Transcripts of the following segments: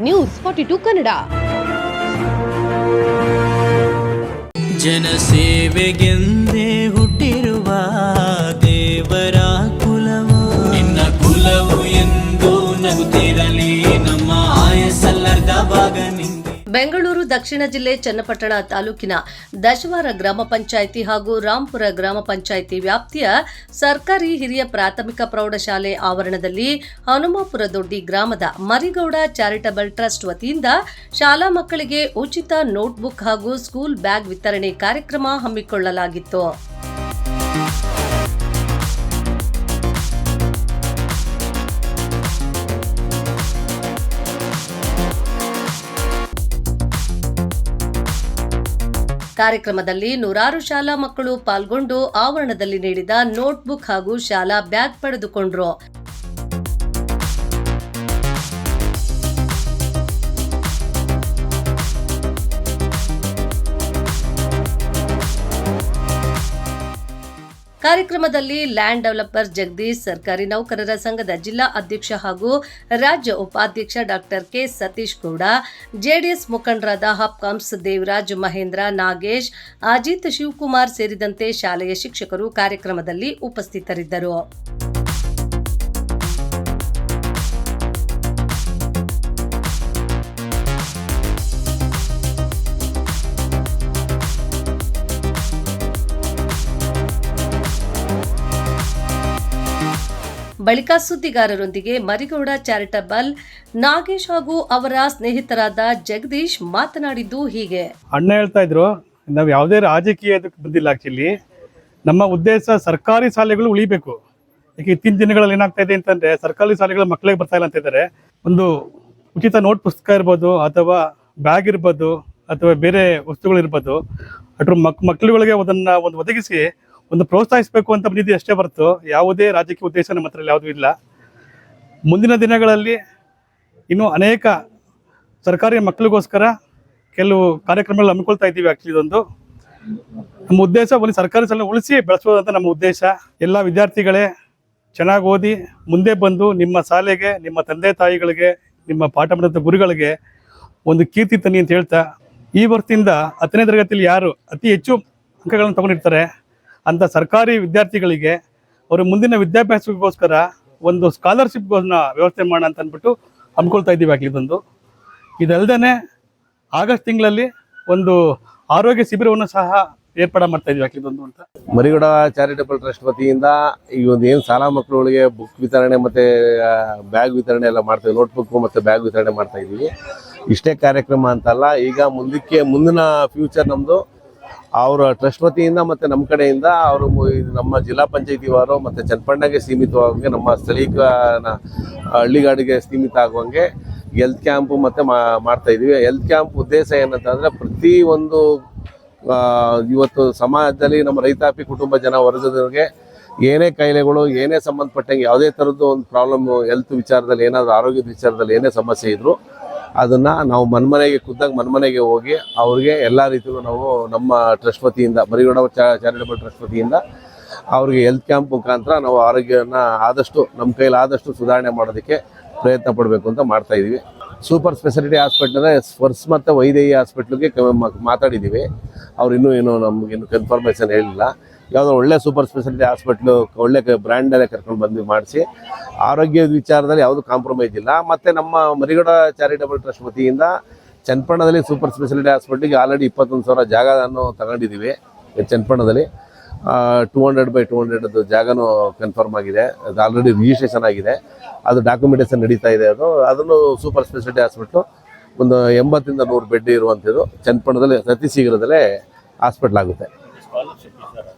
News 42 Kannada. ಜನಸೇವೆಗೆಂದೇ ಹುಟ್ಟಿರುವ ದೇವರ ಕುಲವು ನಿನ್ನ ಕುಲವು ಎಂದು ನಗುತ್ತಿರಲಿ ನಮ್ಮ ಆಯಸ್ಸಲ್ಲರ್ಧ ಭಾಗ ನಿಂದೆ. ಬೆಂಗಳೂರು ದಕ್ಷಿಣ ಜಿಲ್ಲೆ ಚನ್ನಪಟ್ಟಣ ತಾಲೂಕಿನ ದಶವಾರ ಗ್ರಾಮ ಪಂಚಾಯಿತಿ ಹಾಗೂ ರಾಂಪುರ ಗ್ರಾಮ ಪಂಚಾಯಿತಿ ವ್ಯಾಪ್ತಿಯ ಸರ್ಕಾರಿ ಹಿರಿಯ ಪ್ರಾಥಮಿಕ ಪ್ರೌಢಶಾಲೆ ಆವರಣದಲ್ಲಿ ಹನುಮಾಪುರ ದೊಡ್ಡಿ ಗ್ರಾಮದ ಮರಿಗೌಡ ಚಾರಿಟಬಲ್ ಟ್ರಸ್ಟ್ ವತಿಯಿಂದ ಶಾಲಾ ಮಕ್ಕಳಿಗೆ ಉಚಿತ ನೋಟ್ಬುಕ್ ಹಾಗೂ ಸ್ಕೂಲ್ ಬ್ಯಾಗ್ ವಿತರಣೆ ಕಾರ್ಯಕ್ರಮ ಹಮ್ಮಿಕೊಳ್ಳಲಾಗಿತ್ತು. ಕಾರ್ಯಕ್ರಮದಲ್ಲಿ ನೂರಾರು ಶಾಲಾ ಮಕ್ಕಳು ಪಾಲ್ಗೊಂಡು ಆವರಣದಲ್ಲಿ ನೀಡಿದ ನೋಟ್ಬುಕ್ ಹಾಗೂ ಶಾಲಾ ಬ್ಯಾಗ್ ಪಡೆದುಕೊಂಡರು. ಕಾರ್ಯಕ್ರಮದಲ್ಲಿ ಲ್ಯಾಂಡ್ ಡೆವಲಪರ್ ಜಗದೀಶ್, ಸರ್ಕಾರಿ ನೌಕರರ ಸಂಘದ ಜಿಲ್ಲಾ ಅಧ್ಯಕ್ಷ ಹಾಗೂ ರಾಜ್ಯ ಉಪಾಧ್ಯಕ್ಷ doctor K Satish Gowda, JDS ಮುಖಂಡರಾದ ಹಪ್ಕಂಸ್ ದೇವರಾಜ್, ಮಹೇಂದ್ರ, ನಾಗೇಶ್, ಅಜಿತ್, ಶಿವಕುಮಾರ್ ಸೇರಿದಂತೆ ಶಾಲೆಯ ಶಿಕ್ಷಕರು ಕಾರ್ಯಕ್ರಮದಲ್ಲಿ ಉಪಸ್ಥಿತರಿದ್ದರು. ಬಳಿಕ ಸುದ್ದಿಗಾರರೊಂದಿಗೆ ಮರಿಗೌಡ ಚಾರಿಟಬಲ್ ನಾಗೇಶ್ ಹಾಗೂ ಅವರ ಸ್ನೇಹಿತರಾದ ಜಗದೀಶ್ ಮಾತನಾಡಿದ್ದು ಹೀಗೆ. ಅಣ್ಣ ಹೇಳ್ತಾ ಇದ್ರು, ನಾವು ಯಾವುದೇ ರಾಜಕೀಯದಕ್ಕೆ ಬಂದಿಲ್ಲ. ಆಕ್ಚುಲಿ ನಮ್ಮ ಉದ್ದೇಶ ಸರ್ಕಾರಿ ಶಾಲೆಗಳು ಉಳಿಬೇಕು. ಈಗ ಇತ್ತೀನ ದಿನಗಳಲ್ಲಿ ಏನಾಗ್ತಾ ಇದೆ ಅಂತಂದ್ರೆ, ಸರ್ಕಾರಿ ಶಾಲೆಗಳ ಮಕ್ಕಳಿಗೆ ಬರ್ತಾ ಇಲ್ಲ ಅಂತ ಇದ್ದಾರೆ. ಒಂದು ಉಚಿತ ನೋಟ್ ಪುಸ್ತಕ ಇರ್ಬೋದು, ಅಥವಾ ಬ್ಯಾಗ್ ಇರ್ಬೋದು, ಅಥವಾ ಬೇರೆ ವಸ್ತುಗಳಿರ್ಬೋದು, ಅದ್ರ ಮಕ್ಕಳುಗಳಿಗೆ ಅದನ್ನ ಒಂದು ಒದಗಿಸಿ ಒಂದು ಪ್ರೋತ್ಸಾಹಿಸಬೇಕು ಅಂತ ಬಂದಿದ್ದು ಅಷ್ಟೇ ಹೊರತು ಯಾವುದೇ ರಾಜಕೀಯ ಉದ್ದೇಶ ನಮ್ಮ ಹತ್ರ ಯಾವುದೂ ಇಲ್ಲ. ಮುಂದಿನ ದಿನಗಳಲ್ಲಿ ಇನ್ನೂ ಅನೇಕ ಸರ್ಕಾರಿ ಮಕ್ಕಳಿಗೋಸ್ಕರ ಕೆಲವು ಕಾರ್ಯಕ್ರಮಗಳು ಹಮ್ಮಿಕೊಳ್ತಾ ಇದ್ದೀವಿ. ಆ್ಯಕ್ಚುಲಿ ಇದೊಂದು ನಮ್ಮ ಉದ್ದೇಶ ಒಂದು ಸರ್ಕಾರಿ ಶಾಲೆ ಉಳಿಸಿ ಬೆಳೆಸೋದಂತ ನಮ್ಮ ಉದ್ದೇಶ. ಎಲ್ಲ ವಿದ್ಯಾರ್ಥಿಗಳೇ ಚೆನ್ನಾಗಿ ಓದಿ ಮುಂದೆ ಬಂದು ನಿಮ್ಮ ಶಾಲೆಗೆ, ನಿಮ್ಮ ತಂದೆ ತಾಯಿಗಳಿಗೆ, ನಿಮ್ಮ ಪಾಠ ಮಾಡಿದ ಗುರುಗಳಿಗೆ ಒಂದು ಕೀರ್ತಿ ತನ್ನಿ ಅಂತ ಹೇಳ್ತಾ, ಈ ವರ್ಷದಿಂದ 10ನೇ ತರಗತಿಯಲ್ಲಿ ಯಾರು ಅತಿ ಹೆಚ್ಚು ಅಂಕಗಳನ್ನು ತಗೊಂಡಿರ್ತಾರೆ ಅಂತ ಸರ್ಕಾರಿ ವಿದ್ಯಾರ್ಥಿಗಳಿಗೆ ಅವರು ಮುಂದಿನ ವಿದ್ಯಾಭ್ಯಾಸಕ್ಕೋಸ್ಕರ ಒಂದು ಸ್ಕಾಲರ್ಶಿಪ್ಗೋಸ್ಕರ ವ್ಯವಸ್ಥೆ ಮಾಡೋಣ ಅಂತ ಅಂದ್ಬಿಟ್ಟು ಹಮ್ಮಿಕೊಳ್ತಾ ಇದ್ದೀವಿ. ಇದೊಂದು ಇದಲ್ಲದೆ ಆಗಸ್ಟ್ ತಿಂಗಳಲ್ಲಿ ಒಂದು ಆರೋಗ್ಯ ಶಿಬಿರವನ್ನು ಸಹ ಏರ್ಪಾಡು ಮಾಡ್ತಾ ಇದ್ದೀವಿ. ಇದೊಂದು ಅಂತ ಮರಿಗೌಡ ಚಾರಿಟಬಲ್ ಟ್ರಸ್ಟ್ ವತಿಯಿಂದ ಈ ಒಂದು ಏನು ಶಾಲಾ ಮಕ್ಕಳುಗಳಿಗೆ ಬುಕ್ ವಿತರಣೆ ಮತ್ತು ಬ್ಯಾಗ್ ವಿತರಣೆ ಎಲ್ಲ ಮಾಡ್ತೀವಿ. ನೋಟ್ಬುಕ್ ಮತ್ತು ಬ್ಯಾಗ್ ವಿತರಣೆ ಮಾಡ್ತಾ ಇದ್ದೀವಿ. ಇಷ್ಟೇ ಕಾರ್ಯಕ್ರಮ ಅಂತಲ್ಲ, ಈಗ ಮುಂದಿನ ಫ್ಯೂಚರ್ ನಮ್ಮದು ಅವರ ಟ್ರಸ್ಟ್ ವತಿಯಿಂದ ಮತ್ತು ನಮ್ಮ ಕಡೆಯಿಂದ ಅವರು ನಮ್ಮ ಜಿಲ್ಲಾ ಪಂಚಾಯತಿವಾರು ಮತ್ತು ಚನ್ನಪಟ್ಟಣಗೆ ಸೀಮಿತವಾಗುವಂಗೆ, ನಮ್ಮ ಸ್ಥಳೀಯ ಹಳ್ಳಿಗಾಡಿಗೆ ಸೀಮಿತ ಆಗುವಂಗೆ ಹೆಲ್ತ್ ಕ್ಯಾಂಪು ಮತ್ತು ಮಾಡ್ತಾ ಇದ್ದೀವಿ. ಹೆಲ್ತ್ ಕ್ಯಾಂಪ್ ಉದ್ದೇಶ ಏನಂತಂದರೆ, ಪ್ರತಿ ಒಂದು ಇವತ್ತು ಸಮಾಜದಲ್ಲಿ ನಮ್ಮ ರೈತಾಪಿ ಕುಟುಂಬ ವರ್ಗದವರಿಗೆ ಏನೇ ಕಾಯಿಲೆಗಳು, ಏನೇ ಸಂಬಂಧಪಟ್ಟಂಗೆ ಯಾವುದೇ ಥರದ್ದು ಒಂದು ಪ್ರಾಬ್ಲಮ್ಮು, ಹೆಲ್ತ್ ವಿಚಾರದಲ್ಲಿ ಏನಾದರೂ ಆರೋಗ್ಯದ ವಿಚಾರದಲ್ಲಿ ಏನೇ ಸಮಸ್ಯೆ ಇದ್ದರೂ ಅದನ್ನು ನಾವು ಮನ್ಮನೆಗೆ ಹೋಗಿ ಅವ್ರಿಗೆ ಎಲ್ಲ ರೀತಿಯಲ್ಲೂ ನಾವು ನಮ್ಮ ಟ್ರಸ್ಟ್ ವತಿಯಿಂದ, ಮರಿಗೌಡ ಚಾರಿಟಬಲ್ ಟ್ರಸ್ಟ್ ವತಿಯಿಂದ ಅವ್ರಿಗೆ ಹೆಲ್ತ್ ಕ್ಯಾಂಪ್ ಮುಖಾಂತರ ನಾವು ಆರೋಗ್ಯನ ಆದಷ್ಟು ನಮ್ಮ ಕೈಲಾದಷ್ಟು ಸುಧಾರಣೆ ಮಾಡೋದಕ್ಕೆ ಪ್ರಯತ್ನ ಪಡಬೇಕು ಅಂತ ಮಾಡ್ತಾಯಿದ್ದೀವಿ. ಸೂಪರ್ ಸ್ಪೆಷಾಲಿಟಿ ಹಾಸ್ಪಿಟ್ಲ್ ಸ್ಪರ್ಸ್ ಮತ್ತು ವೈದೇಹಿ ಹಾಸ್ಪಿಟ್ಲಿಗೆ ಮಾತಾಡಿದ್ದೀವಿ. ಅವ್ರು ಇನ್ನೂ ನಮಗಿನ್ನೂ ಕನ್ಫರ್ಮೇಷನ್ ಹೇಳಿಲ್ಲ. ಯಾವುದೋ ಒಳ್ಳೆ ಸೂಪರ್ ಸ್ಪೆಷಾಲಿಟಿ ಹಾಸ್ಪಿಟ್ಲು ಒಳ್ಳೆ ಬ್ರ್ಯಾಂಡಲ್ಲೇ ಕರ್ಕೊಂಡು ಬಂದು ಮಾಡಿಸಿ, ಆರೋಗ್ಯದ ವಿಚಾರದಲ್ಲಿ ಯಾವುದು ಕಾಂಪ್ರಮೈಸ್ ಇಲ್ಲ. ಮತ್ತು ನಮ್ಮ ಮರಿಗೌಡ ಚಾರಿಟಬಲ್ ಟ್ರಸ್ಟ್ ವತಿಯಿಂದ ಚನ್ನಪಟ್ಟಣದಲ್ಲಿ ಸೂಪರ್ ಸ್ಪೆಷಾಲಿಟಿ ಹಾಸ್ಪಿಟ್ಲಿಗೆ ಆಲ್ರೆಡಿ 21,000 ಜಾಗವನ್ನು ತಗೊಂಡಿದ್ದೀವಿ. ಚನ್ನಪಟ್ಟಣದಲ್ಲಿ 200x200 ಜಾಗನೂ ಕನ್ಫರ್ಮ್ ಆಗಿದೆ. ಅದು ಆಲ್ರೆಡಿ ರಿಜಿಸ್ಟ್ರೇಷನ್ ಆಗಿದೆ. ಅದು ಡಾಕ್ಯುಮೆಂಟೇಷನ್ ನಡೀತಾ ಇದೆ. ಅದನ್ನು ಸೂಪರ್ ಸ್ಪೆಷಾಲಿಟಿ ಹಾಸ್ಪಿಟ್ಲು ಒಂದು 80 100 ಬೆಡ್ ಇರುವಂಥದ್ದು ಚನ್ನಪಟ್ಟಣದಲ್ಲಿ ಅತಿ ಶೀಘ್ರದಲ್ಲೇ ಹಾಸ್ಪಿಟ್ಲ್ ಆಗುತ್ತೆ.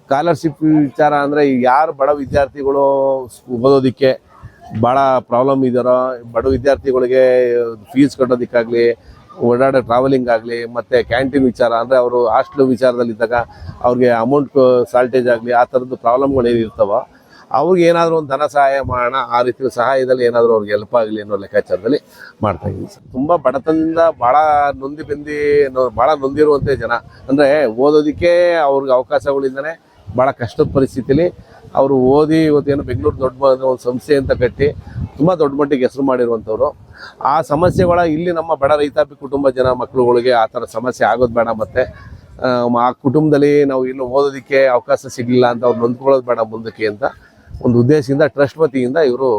ಸ್ಕಾಲರ್ಶಿಪ್ ವಿಚಾರ ಅಂದರೆ, ಯಾರು ಬಡ ವಿದ್ಯಾರ್ಥಿಗಳು ಓದೋದಕ್ಕೆ ಭಾಳ ಪ್ರಾಬ್ಲಮ್ ಇದ್ದಾರೋ, ಬಡ ವಿದ್ಯಾರ್ಥಿಗಳಿಗೆ ಫೀಸ್ ಕಟ್ಟೋದಕ್ಕಾಗಲಿ, ಓಡಾಡೋ ಟ್ರಾವೆಲಿಂಗ್ ಆಗಲಿ, ಮತ್ತು ಕ್ಯಾಂಟೀನ್ ವಿಚಾರ ಅಂದರೆ ಅವರು ಹಾಸ್ಟೆಲ್ ವಿಚಾರದಲ್ಲಿದ್ದಾಗ ಅವ್ರಿಗೆ ಅಮೌಂಟ್ ಶಾರ್ಟೇಜ್ ಆಗಲಿ, ಆ ಥರದ್ದು ಪ್ರಾಬ್ಲಮ್ಗಳು ಏನಿರ್ತಾವೋ ಅವ್ರಿಗೆ ಏನಾದರೂ ಒಂದು ಧನ ಸಹಾಯ ಮಾಡೋಣ, ಆ ರೀತಿ ಸಹಾಯದಲ್ಲಿ ಏನಾದರೂ ಅವ್ರಿಗೆ ಹೆಲ್ಪ್ ಆಗಲಿ ಅನ್ನೋ ಲೆಕ್ಕಾಚಾರದಲ್ಲಿ ಮಾಡ್ತಾಯಿದ್ದೀವಿ ಸರ್. ತುಂಬ ಬಡತನದಿಂದ ಭಾಳ ನೊಂದಿರುವಂಥ ಜನ, ಅಂದರೆ ಓದೋದಕ್ಕೆ ಅವ್ರಿಗೆ ಅವಕಾಶಗಳಿಂದನೇ ಭಾಳ ಕಷ್ಟದ ಪರಿಸ್ಥಿತಿಲಿ ಅವರು ಓದಿ ಇವತ್ತೇನು ಬೆಂಗಳೂರು ದೊಡ್ಡ ಒಂದು ಸಂಸ್ಥೆ ಅಂತ ಕಟ್ಟಿ ತುಂಬ ದೊಡ್ಡ ಮಟ್ಟಿಗೆ ಹೆಸರು ಮಾಡಿರುವಂಥವ್ರು. ಆ ಸಮಸ್ಯೆಗಳ ಇಲ್ಲಿ ನಮ್ಮ ಬಡ ರೈತಾಪಿ ಕುಟುಂಬ ಜನ ಮಕ್ಕಳುಗಳಿಗೆ ಆ ಥರ ಸಮಸ್ಯೆ ಆಗೋದು ಬೇಡ, ಮತ್ತು ಆ ಕುಟುಂಬದಲ್ಲಿ ನಾವು ಇನ್ನು ಓದೋದಕ್ಕೆ ಅವಕಾಶ ಸಿಗಲಿಲ್ಲ ಅಂತ ಅವ್ರು ನೊಂದ್ಕೊಳ್ಳೋದು ಬೇಡ ಮುಂದಕ್ಕೆ ಅಂತ ಒಂದು ಉದ್ದೇಶದಿಂದ ಟ್ರಸ್ಟ್ ವತಿಯಿಂದ ಇವರು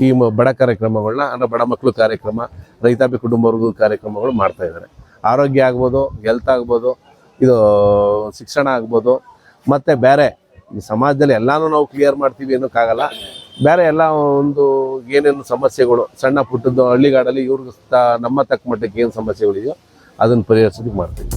ಈ ಬಡ ಕಾರ್ಯಕ್ರಮಗಳನ್ನ, ಅಂದರೆ ಬಡ ಮಕ್ಕಳು ಕಾರ್ಯಕ್ರಮ, ರೈತಾಪಿ ಕುಟುಂಬ ವರ್ಗದ ಕಾರ್ಯಕ್ರಮಗಳು ಮಾಡ್ತಾಯಿದ್ದಾರೆ. ಆರೋಗ್ಯ ಆಗ್ಬೋದು, ಹೆಲ್ತ್ ಆಗ್ಬೋದು, ಇದು ಶಿಕ್ಷಣ ಆಗ್ಬೋದು, ಮತ್ತು ಬೇರೆ ಈ ಸಮಾಜದಲ್ಲಿ ಎಲ್ಲನೂ ನಾವು ಕ್ಲಿಯರ್ ಮಾಡ್ತೀವಿ ಅನ್ನೋಕ್ಕಾಗಲ್ಲ. ಬೇರೆ ಎಲ್ಲ ಒಂದು ಏನೇನು ಸಮಸ್ಯೆಗಳು ಸಣ್ಣ ಪುಟ್ಟದ್ದು ಹಳ್ಳಿಗಾಡಲ್ಲಿ ಇವ್ರಿಗೆ ನಮ್ಮ ತಕ್ಕ ಮಟ್ಟಕ್ಕೆ ಏನು ಸಮಸ್ಯೆಗಳಿದೆಯೋ ಅದನ್ನು ಪರಿಹರಿಸೋದಕ್ಕೆ ಮಾಡ್ತೀವಿ.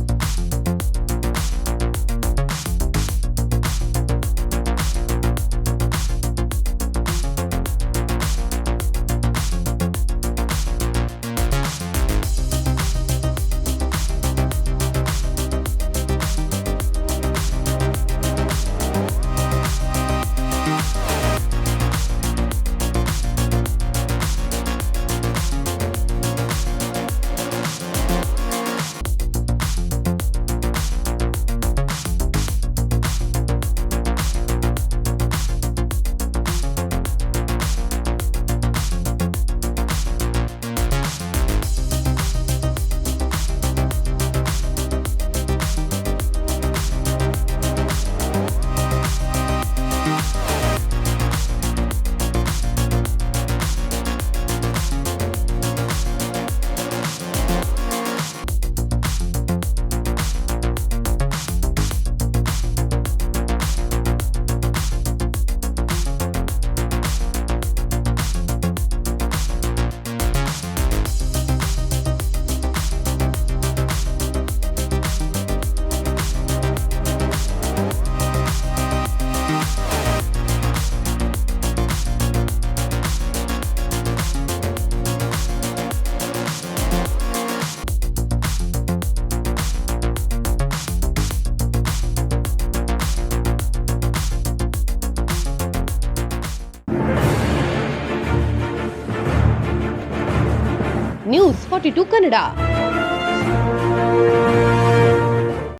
News 42 Kannada.